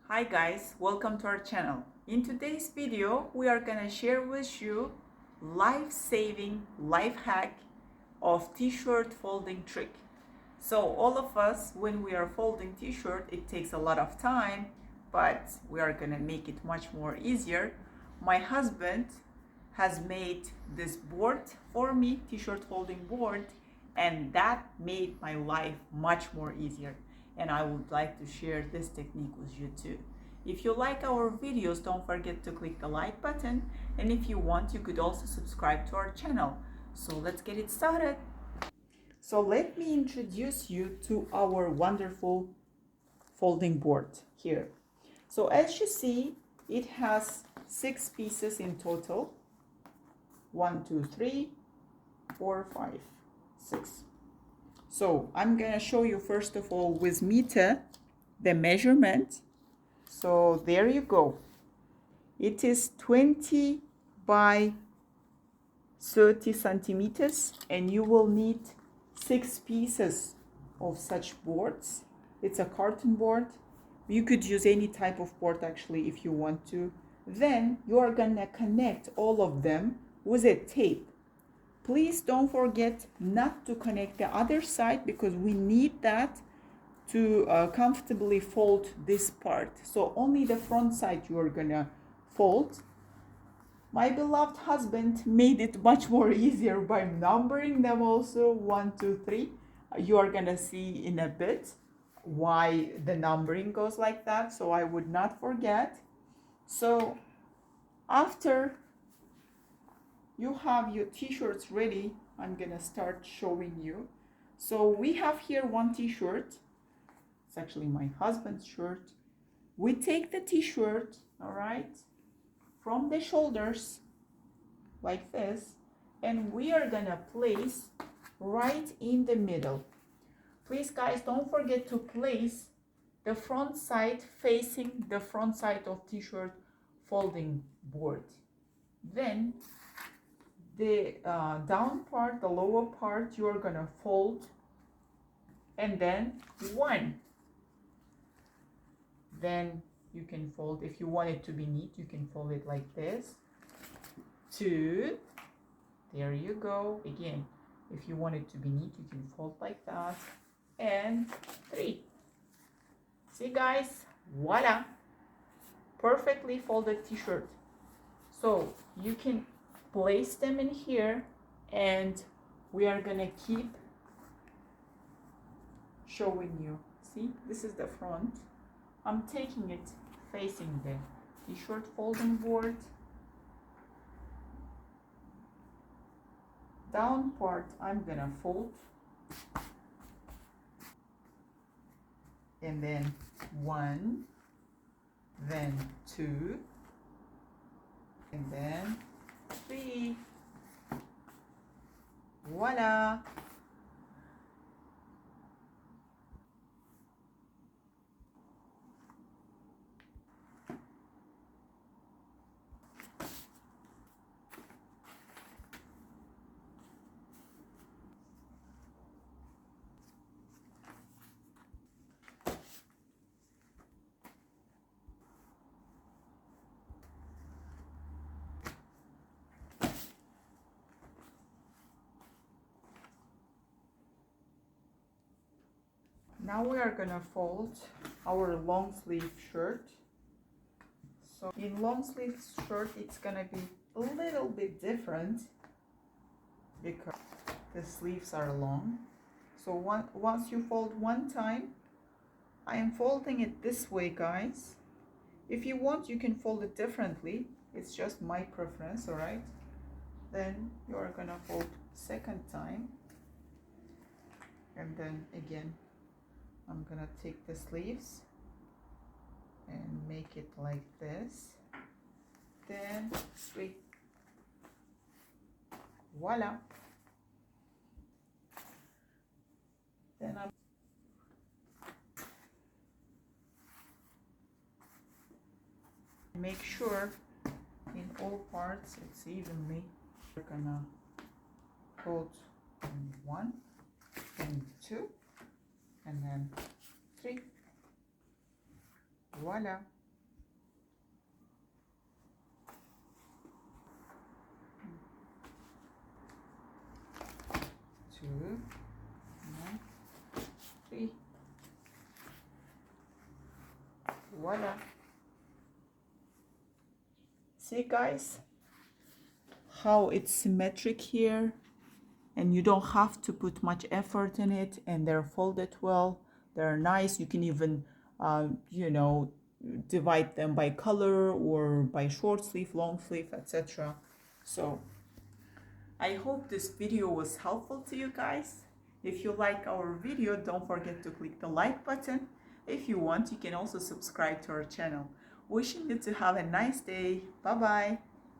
Hi guys, welcome to our channel. In today's video, we are gonna share with you life-saving life hack of t-shirt folding trick. So all of us, when we are folding t-shirt, it takes a lot of time, but we are gonna make it much more easier. My husband has made this board for me, t-shirt folding board, and that made my life much more easier. And I would like to share this technique with you too. If you like our videos, don't forget to click the like button, and if you want, you could also subscribe to our channel. So let's get it started. So let me introduce you to our wonderful folding board here. So as you see, it has 6 pieces in total. 1, 2, 3, 4, 5, 6. So I'm gonna show you first of all with meter the measurement. So there you go. It is 20 by 30 centimeters, and you will need 6 pieces of such boards. It's a carton board. You could use any type of board actually if you want to. Then you are gonna connect all of them with a tape. Please don't forget not to connect the other side because we need that to comfortably fold this part. So only the front side you are gonna fold. My beloved husband made it much more easier by numbering them also 1, 2, 3. You are gonna see in a bit why the numbering goes like that, so I would not forget. So after you have your t-shirts ready, I'm gonna start showing you. So we have here one t-shirt. It's actually my husband's shirt. We take the t-shirt, all right, from the shoulders like this, and we are gonna place right in the middle. Please guys, don't forget to place the front side facing the front side of t-shirt folding board. Then the down part, the lower part, you are gonna fold, and then 1. Then you can fold, if you want it to be neat, you can fold it like this. 2, there you go. Again, if you want it to be neat, you can fold like that. And 3. See guys, voila, perfectly folded t-shirt. So you can place them in here, and we are gonna keep showing you. See, this is the front. I'm taking it facing the t-shirt folding board. Down part I'm gonna fold, and then 1, then 2, and then 3. Voila! Now we are gonna fold our long sleeve shirt. So in long sleeve shirt, it's gonna be a little bit different because the sleeves are long. So once you fold one time, I am folding it this way, guys. If you want, you can fold it differently. It's just my preference, all right? Then you are gonna fold second time, and then again I'm gonna take the sleeves and make it like this. Then 3. Voila. Then I make sure in all parts it's evenly. We're gonna fold 1 and 2, and then 3. Voila. 2, 3. Voila. See guys how it's symmetric here, and you don't have to put much effort in it, and they're folded well, they're nice. You can even you know, divide them by color or by short sleeve, long sleeve, etc. So I hope this video was helpful to you guys. If you like our video, don't forget to click the like button. If you want, you can also subscribe to our channel. Wishing you to have a nice day. Bye bye.